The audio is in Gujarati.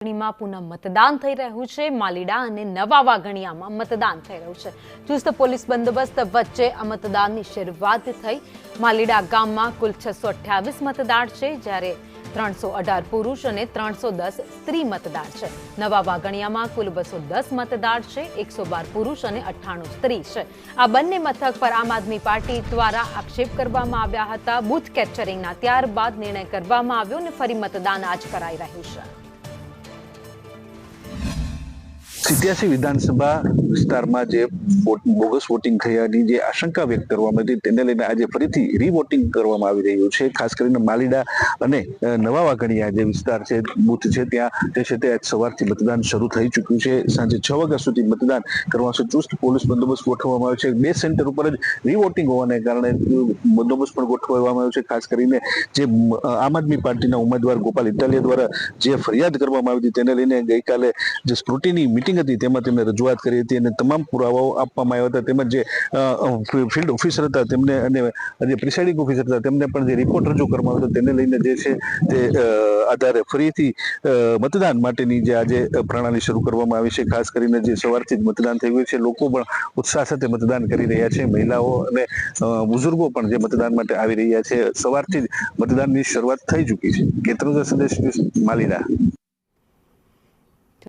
ચૂંટણીમાં પુનઃ મતદાન થઈ રહ્યું છે। માલીડા અને નવા વાઘણિયામાં મતદાન થઈ રહ્યું છે। ચુસ્ત પોલીસ બંદોબસ્ત વચ્ચે આ મતદાનની શરૂઆત થઈ। માલીડા ગામમાં કુલ 628 મતદાર છે, જ્યારે 318 પુરુષ અને 310 સ્ત્રી મતદાર છે। નવા વાઘણિયામાં કુલ 210 મતદાર છે, 112 પુરુષ અને 98 સ્ત્રી છે। આ બંને મથક પર આમ આદમી પાર્ટી દ્વારા આક્ષેપ કરવામાં આવ્યા હતા। બૂથ કેપ્ચરિંગના ત્યારબાદ નિર્ણય કરવામાં આવ્યો અને ફરી મતદાન આજ કરાઈ રહ્યું છે। 87 વિધાનસભા વિસ્તારમાં જે બોગસ વોટિંગ થયાની જે આશંકા વ્યક્ત કરવામાં હતી તેને લઈને આજે ફરીથી રીવોટિંગ કરવામાં આવી રહ્યું છે। ખાસ કરીને માલીડા અને નવા વાઘણિયા જે વિસ્તાર છે, બૂથ છે, ત્યાં જે છે તે આજ સવારથી મતદાન શરૂ થઈ ચૂક્યું છે। સાંજે 6 વાગ્યા સુધી મતદાન કરવા ચુસ્ત પોલીસ બંદોબસ્ત ગોઠવવામાં આવ્યો છે। 2 સેન્ટર ઉપર જ રીવોટિંગ હોવાને કારણે બંદોબસ્ત પણ ગોઠવવામાં આવ્યો છે। ખાસ કરીને જે આમ આદમી પાર્ટીના ઉમેદવાર ગોપાલ ઇટાલિયા દ્વારા જે ફરિયાદ કરવામાં આવી હતી તેને લઈને ગઈકાલે જે સ્ક્રુટિની મીટિંગ હતી તેમાં તેમને રજૂઆત કરી હતી અને તમામ પુરાવાઓ આપવામાં આવ્યા હતા। તેમજ જે ફિલ્ડ ઓફિસર હતા તેમને અને જે પ્રિસાઇડિંગ ઓફિસર હતા તેમને પણ જે રિપોર્ટ રજૂ કરવામાં આવ્યો હતો તેને લઈને જે છે તે આધારે ફરીથી મતદાન માટેની જે આજે પ્રણાલી શરૂ કરવામાં આવી છે। ખાસ કરીને જે સવારથી જ મતદાન થઈ ગયું છે, લોકો પણ ઉત્સાહ સાથે મતદાન કરી રહ્યા છે। મહિલાઓ અને બુઝુર્ગો પણ જે મતદાન માટે આવી રહ્યા છે। સવારથી જ મતદાનની શરૂઆત થઈ ચૂકી છે। કેતનગર સંદેશ માલીડા।